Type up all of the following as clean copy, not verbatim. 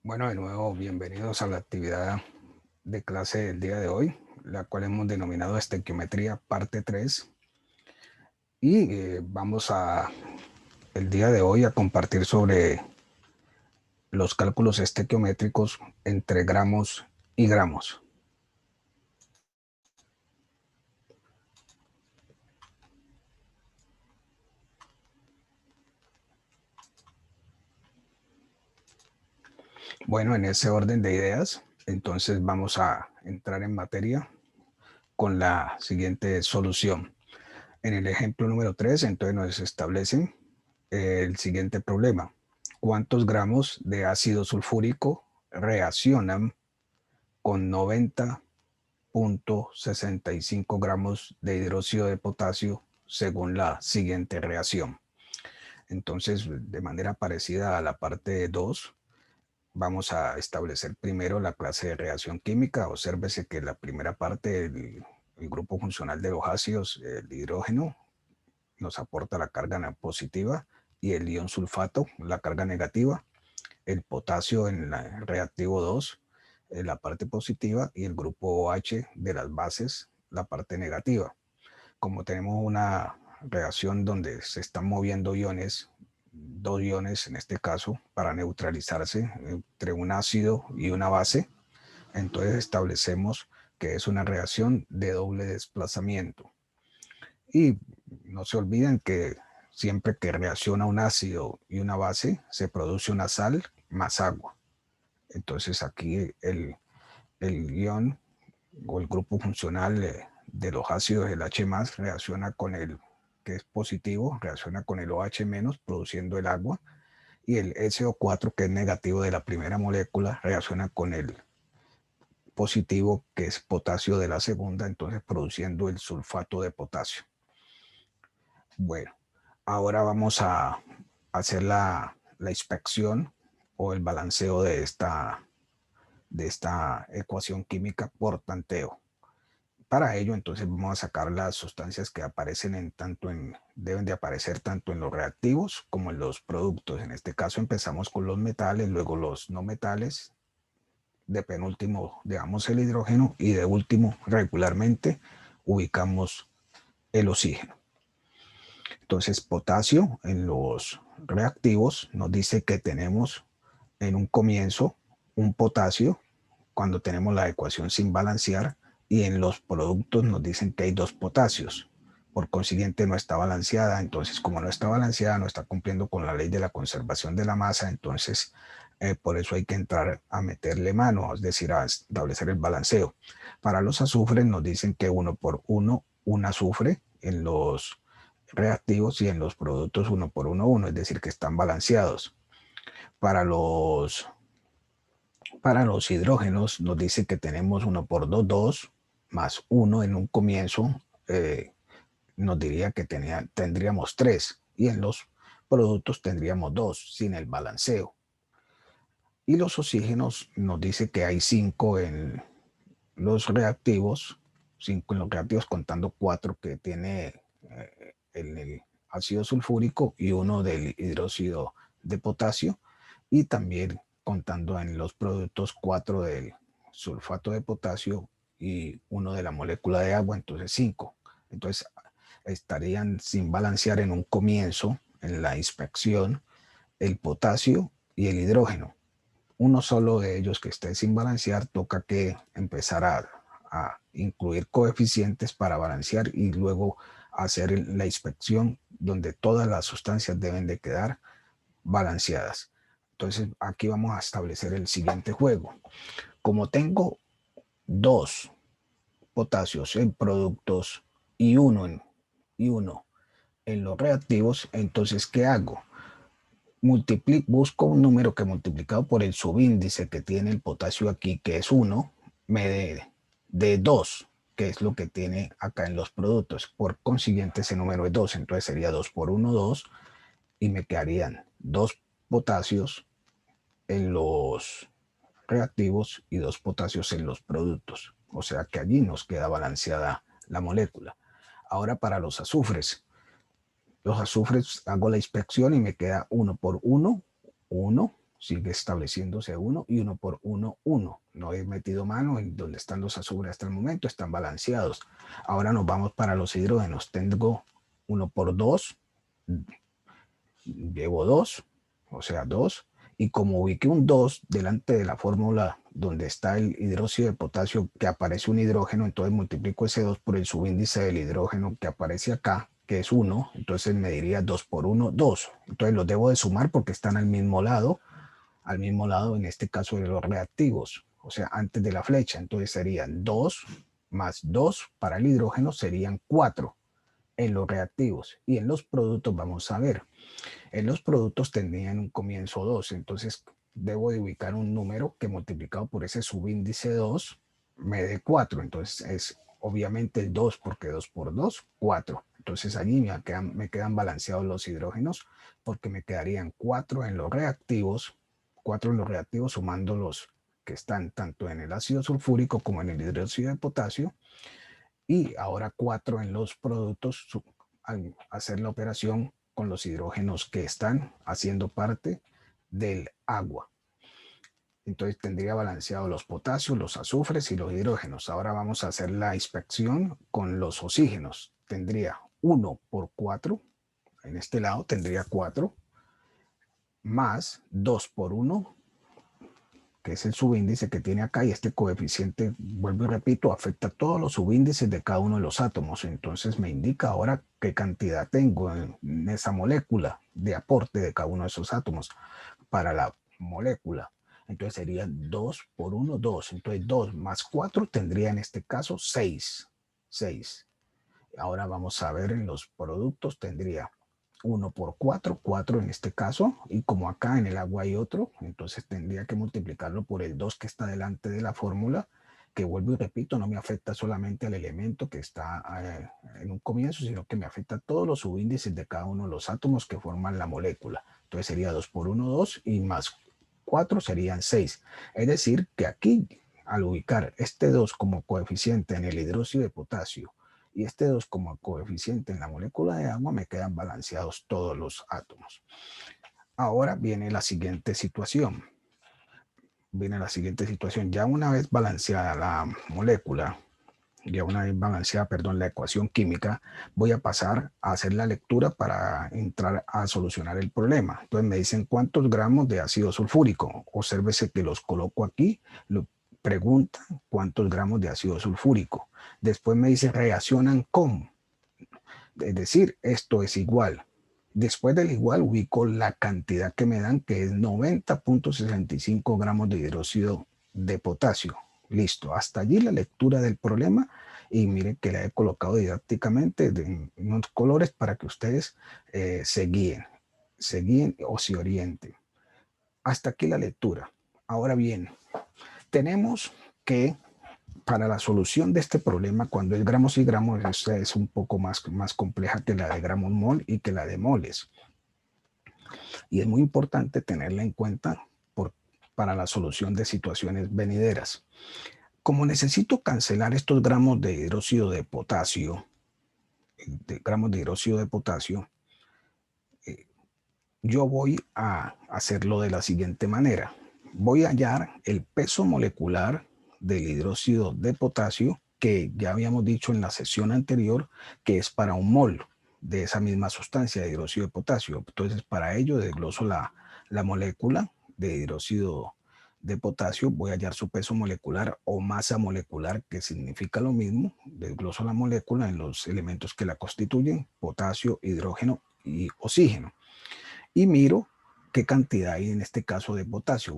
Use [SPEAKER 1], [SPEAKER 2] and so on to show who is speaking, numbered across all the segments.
[SPEAKER 1] Bueno, de nuevo, bienvenidos a la actividad de clase del día de hoy, la cual hemos denominado estequiometría parte 3. Y vamos el día de hoy a compartir sobre los cálculos estequiométricos entre gramos y gramos. Bueno, en ese orden de ideas, entonces vamos a entrar en materia con la siguiente solución. En el ejemplo número 3, entonces nos establecen el siguiente problema. ¿Cuántos gramos de ácido sulfúrico reaccionan con 90,65 gramos de hidróxido de potasio según la siguiente reacción? Entonces, de manera parecida a la parte 2, vamos a establecer primero la clase de reacción química. Obsérvese que la primera parte, el grupo funcional de los ácidos, el hidrógeno, nos aporta la carga positiva, y el ion sulfato, la carga negativa, el potasio en el reactivo 2, la parte positiva, y el grupo OH de las bases, la parte negativa. Como tenemos una reacción donde se están moviendo iones, dos iones en este caso, para neutralizarse entre un ácido y una base, entonces establecemos que es una reacción de doble desplazamiento. Y no se olviden que siempre que reacciona un ácido y una base, se produce una sal más agua. Entonces aquí el ion o el grupo funcional de los ácidos, el H+, reacciona con el que es positivo, reacciona con el OH-, produciendo el agua, y el SO4, que es negativo de la primera molécula, reacciona con el positivo, que es potasio de la segunda, entonces produciendo el sulfato de potasio. Bueno, ahora vamos a hacer la inspección o el balanceo de esta ecuación química por tanteo. Para ello, entonces, vamos a sacar las sustancias que aparecen deben de aparecer tanto en los reactivos como en los productos. En este caso empezamos con los metales, luego los no metales, de penúltimo digamos el hidrógeno, y de último regularmente ubicamos el oxígeno. Entonces, potasio en los reactivos nos dice que tenemos en un comienzo un potasio cuando tenemos la ecuación sin balancear, y en los productos nos dicen que hay dos potasios. Por consiguiente, no está balanceada. Entonces, como no está balanceada, no está cumpliendo con la ley de la conservación de la masa. Entonces, por eso hay que entrar a meterle mano, es decir, a establecer el balanceo. Para los azufres nos dicen que 1 por 1, un azufre en los reactivos, y en los productos 1 por 1, es decir, que están balanceados. Para los hidrógenos nos dice que tenemos 1 por 2, más 1 en un comienzo, nos diría que tendríamos 3, y en los productos tendríamos 2 sin el balanceo. Y los oxígenos nos dice que hay 5 en los reactivos, 5 en los reactivos contando 4 que tiene el ácido sulfúrico y 1 del hidróxido de potasio, y también contando en los productos 4 del sulfato de potasio y 1 de la molécula de agua, entonces 5. Entonces estarían sin balancear en un comienzo, en la inspección, el potasio y el hidrógeno. Uno solo de ellos que esté sin balancear, toca que empezar a incluir coeficientes para balancear, y luego hacer la inspección donde todas las sustancias deben de quedar balanceadas. Entonces aquí vamos a establecer el siguiente juego. Como tengo 2 potasios en productos y uno en los reactivos, entonces ¿qué hago? Busco un número que, multiplicado por el subíndice que tiene el potasio aquí, que es 1, me dé 2, que es lo que tiene acá en los productos. Por consiguiente, ese número es 2, entonces sería 2 por 1, 2, y me quedarían 2 potasios en los reactivos y 2 potasios en los productos. O sea que allí nos queda balanceada la molécula. Ahora para los azufres. Los azufres, hago la inspección y me queda 1 por 1, 1, sigue estableciéndose 1 y 1 por 1, 1. No he metido mano en donde están los azufres hasta el momento, están balanceados. Ahora nos vamos para los hidrógenos. Tengo 1 por 2, llevo 2, o sea 2. Y como ubiqué un 2 delante de la fórmula donde está el hidróxido de potasio que aparece un hidrógeno, entonces multiplico ese 2 por el subíndice del hidrógeno que aparece acá, que es 1, entonces me diría 2 por 1, 2. Entonces los debo de sumar porque están al mismo lado en este caso de los reactivos, o sea, antes de la flecha. Entonces serían 2 más 2 para el hidrógeno serían 4 en los reactivos. Y en los productos vamos a ver, en los productos tendrían un comienzo 2, entonces debo de ubicar un número que multiplicado por ese subíndice 2 me dé 4, entonces es obviamente el 2 porque 2 por 2, 4. Entonces allí me quedan balanceados los hidrógenos porque me quedarían 4 en los reactivos, 4 en los reactivos sumando los que están tanto en el ácido sulfúrico como en el hidróxido de potasio, y ahora 4 en los productos al hacer la operación con los hidrógenos que están haciendo parte del agua. Entonces tendría balanceado los potasios, los azufres y los hidrógenos. Ahora vamos a hacer la inspección con los oxígenos. Tendría 1 por 4, en este lado tendría 4, más 2 por 1, que es el subíndice que tiene acá, y este coeficiente, vuelvo y repito, afecta a todos los subíndices de cada uno de los átomos. Entonces me indica ahora qué cantidad tengo en esa molécula de aporte de cada uno de esos átomos para la molécula. Entonces sería 2 por 1, 2. Entonces 2 más 4 tendría en este caso 6. 6. Ahora vamos a ver en los productos, tendría 1 por 4, 4 en este caso, y como acá en el agua hay otro, entonces tendría que multiplicarlo por el 2 que está delante de la fórmula, que vuelvo y repito, no me afecta solamente al elemento que está en un comienzo, sino que me afecta a todos los subíndices de cada uno de los átomos que forman la molécula. Entonces sería 2 por 1, 2, y más 4 serían 6. Es decir, que aquí, al ubicar este 2 como coeficiente en el hidróxido de potasio, y este 2 como coeficiente en la molécula de agua, me quedan balanceados todos los átomos. Ahora viene la siguiente situación. Ya una vez balanceada la molécula, la ecuación química, voy a pasar a hacer la lectura para entrar a solucionar el problema. Entonces me dicen cuántos gramos de ácido sulfúrico. Obsérvese que los coloco aquí, preguntan cuántos gramos de ácido sulfúrico. Después me dice reaccionan con, es decir, esto es igual. Después del igual ubico la cantidad que me dan, que es 90.65 gramos de hidróxido de potasio. Listo, hasta allí la lectura del problema, y miren que la he colocado didácticamente en unos colores para que ustedes se guíen o se orienten. Hasta aquí la lectura. Ahora bien, tenemos que para la solución de este problema, cuando es gramos y gramos, es un poco más compleja que la de gramos mol y que la de moles. Y es muy importante tenerla en cuenta para la solución de situaciones venideras. Como necesito cancelar estos gramos de hidróxido de potasio, yo voy a hacerlo de la siguiente manera. Voy a hallar el peso molecular del hidróxido de potasio, que ya habíamos dicho en la sesión anterior que es para un mol de esa misma sustancia de hidróxido de potasio. Entonces, para ello desgloso la molécula de hidróxido de potasio, voy a hallar su peso molecular o masa molecular, que significa lo mismo. Desgloso la molécula en los elementos que la constituyen: potasio, hidrógeno y oxígeno. Y miro qué cantidad hay en este caso de potasio.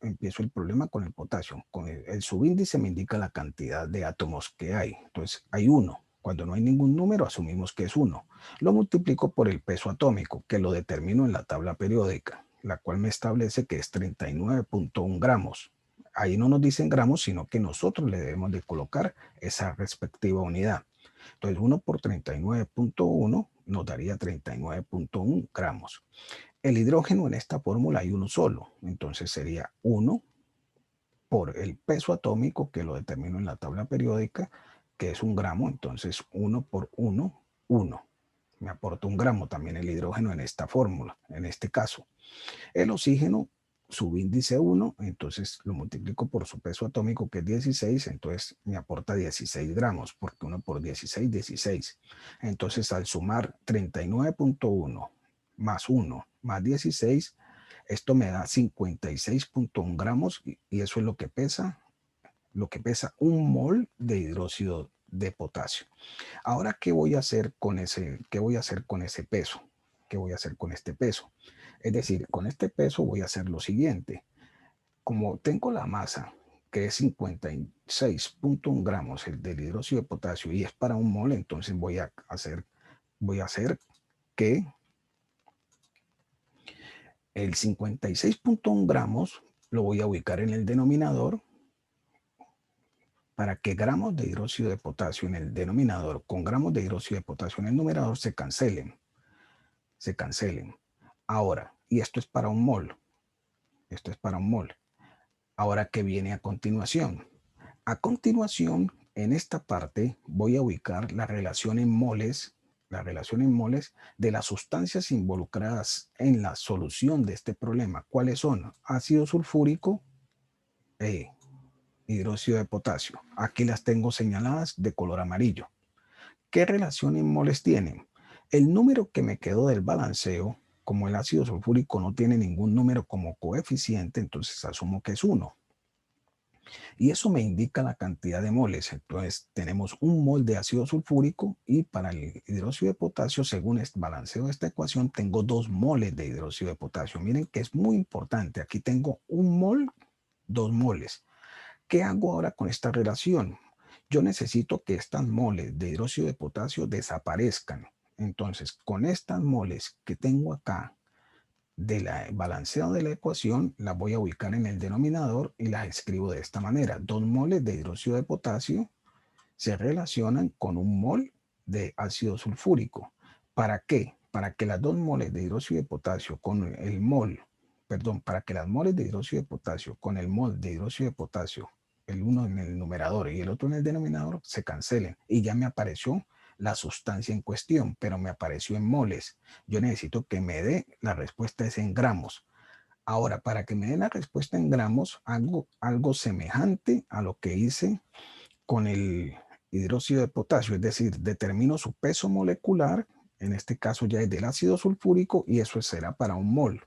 [SPEAKER 1] Empiezo el problema con el potasio. Con el subíndice me indica la cantidad de átomos que hay. Entonces hay 1. Cuando no hay ningún número, asumimos que es 1. Lo multiplico por el peso atómico, que lo determino en la tabla periódica, la cual me establece que es 39.1 gramos. Ahí no nos dicen gramos, sino que nosotros le debemos de colocar esa respectiva unidad. Entonces 1 por 39.1 nos daría 39.1 gramos. El hidrógeno en esta fórmula hay uno solo, entonces sería 1 por el peso atómico, que lo determino en la tabla periódica, que es 1 gramo, entonces 1 por 1, 1. Me aporta 1 gramo también el hidrógeno en esta fórmula, en este caso. El oxígeno subíndice 1, entonces lo multiplico por su peso atómico, que es 16, entonces me aporta 16 gramos, porque 1 por 16, 16. Entonces, al sumar 39.1 más 1 más 16, esto me da 56.1 gramos, y eso es lo que pesa un mol de hidróxido de potasio. Ahora, ¿qué voy a hacer con ese peso? ¿Qué voy a hacer con este peso? Es decir, con este peso voy a hacer lo siguiente. Como tengo la masa, que es 56.1 gramos el del hidróxido de potasio, y es para un mol, entonces voy a hacer que el 56.1 gramos lo voy a ubicar en el denominador, para que gramos de hidróxido de potasio en el denominador con gramos de hidróxido de potasio en el numerador se cancelen. Ahora, y esto es para un mol. Ahora, ¿qué viene a continuación? A continuación, en esta parte voy a ubicar la relación en moles de las sustancias involucradas en la solución de este problema. ¿Cuáles son? Ácido sulfúrico e hidróxido de potasio. Aquí las tengo señaladas de color amarillo. ¿Qué relación en moles tienen? El número que me quedó del balanceo, como el ácido sulfúrico no tiene ningún número como coeficiente, entonces asumo que es 1. Y eso me indica la cantidad de moles. Entonces tenemos un mol de ácido sulfúrico, y para el hidróxido de potasio, según el balanceo de esta ecuación, tengo 2 moles de hidróxido de potasio. Miren que es muy importante. Aquí tengo un mol, 2 moles. ¿Qué hago ahora con esta relación? Yo necesito que estas moles de hidróxido de potasio desaparezcan. Entonces, con estas moles que tengo acá del balanceo de la ecuación, las voy a ubicar en el denominador y las escribo de esta manera. 2 moles de hidróxido de potasio se relacionan con un mol de ácido sulfúrico. ¿Para qué? Para que las 2 moles de hidróxido de potasio con el mol, para que las moles de hidróxido de potasio con el mol de hidróxido de potasio, el uno en el numerador y el otro en el denominador, se cancelen. Y ya me apareció la sustancia en cuestión, pero me apareció en moles. Yo necesito que me dé la respuesta es en gramos. Ahora, para que me dé la respuesta en gramos, hago algo semejante a lo que hice con el hidróxido de potasio, es decir, determino su peso molecular, en este caso ya es del ácido sulfúrico, y eso será para un mol.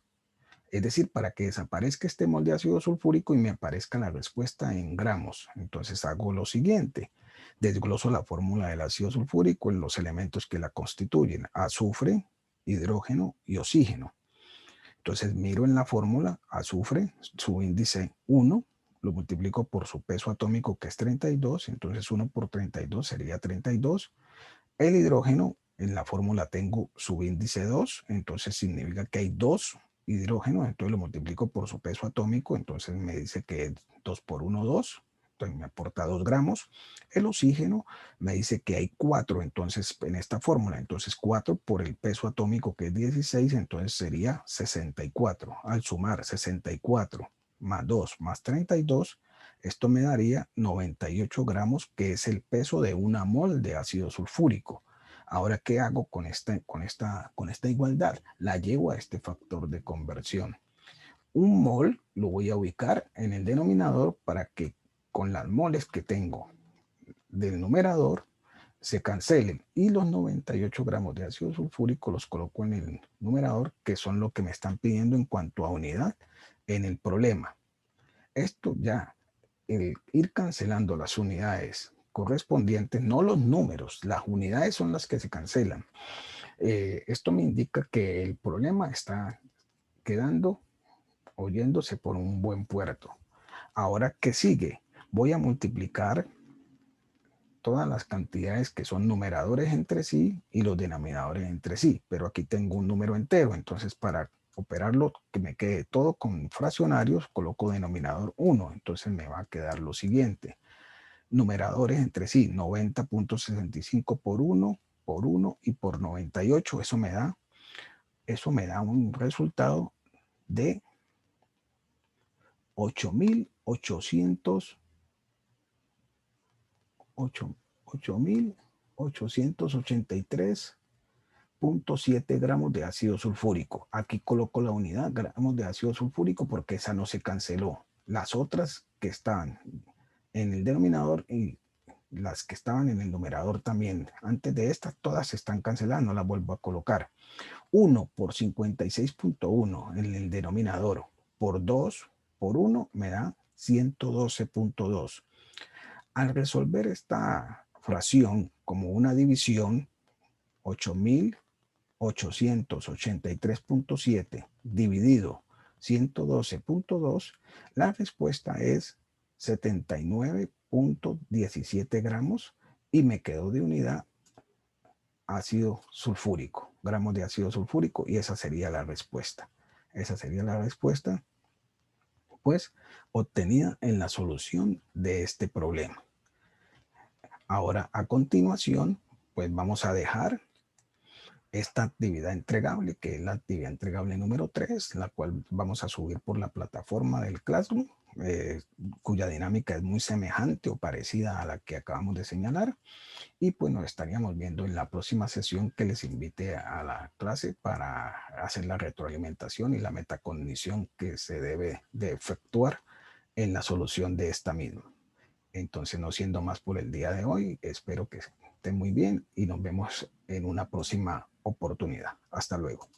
[SPEAKER 1] Es decir, para que desaparezca este mol de ácido sulfúrico y me aparezca la respuesta en gramos. Entonces hago lo siguiente: desgloso la fórmula del ácido sulfúrico en los elementos que la constituyen: azufre, hidrógeno y oxígeno. Entonces miro en la fórmula: azufre, su índice 1, lo multiplico por su peso atómico, que es 32, entonces 1 por 32 sería 32. El hidrógeno, en la fórmula tengo su índice 2, entonces significa que hay 2 hidrógenos, entonces lo multiplico por su peso atómico, entonces me dice que es 2 por 1, 2, entonces me aporta 2 gramos. El oxígeno me dice que hay 4, entonces en esta fórmula, entonces 4 por el peso atómico, que es 16, entonces sería 64. Al sumar 64 más 2 más 32, esto me daría 98 gramos, que es el peso de una mol de ácido sulfúrico. Ahora, ¿qué hago con esta igualdad? La llevo a este factor de conversión. Un mol lo voy a ubicar en el denominador, para que con las moles que tengo del numerador se cancelen, y los 98 gramos de ácido sulfúrico los coloco en el numerador, que son lo que me están pidiendo en cuanto a unidad en el problema. Esto ya, el ir cancelando las unidades correspondientes, no los números, las unidades son las que se cancelan. Esto me indica que el problema está quedando oyéndose por un buen puerto. Ahora, ¿qué sigue? Voy a multiplicar todas las cantidades que son numeradores entre sí y los denominadores entre sí, pero aquí tengo un número entero, entonces para operarlo, que me quede todo con fraccionarios, coloco denominador 1, entonces me va a quedar lo siguiente: numeradores entre sí, 90.65 por 1 y por 98, eso me da un resultado de 8.800 8.883 0.7 gramos de ácido sulfúrico. Aquí coloco la unidad, gramos de ácido sulfúrico, porque esa no se canceló. Las otras que estaban en el denominador y las que estaban en el numerador también, antes de estas, todas están canceladas, no las vuelvo a colocar. 1 por 56.1 en el denominador por 2 por 1 me da 112.2. Al resolver esta fracción como una división, 8.883.7 dividido 112.2, la respuesta es 79.17 gramos y me quedo de unidad ácido sulfúrico, gramos de ácido sulfúrico, y esa sería la respuesta. Esa sería la respuesta, pues, obtenida en la solución de este problema. Ahora, a continuación, pues vamos a dejar esta actividad entregable, que es la actividad entregable número 3, la cual vamos a subir por la plataforma del Classroom, cuya dinámica es muy semejante o parecida a la que acabamos de señalar. Y pues nos estaríamos viendo en la próxima sesión, que les invite a la clase para hacer la retroalimentación y la metacognición que se debe de efectuar en la solución de esta misma. Entonces, no siendo más por el día de hoy, espero que estén muy bien y nos vemos en una próxima oportunidad. Hasta luego.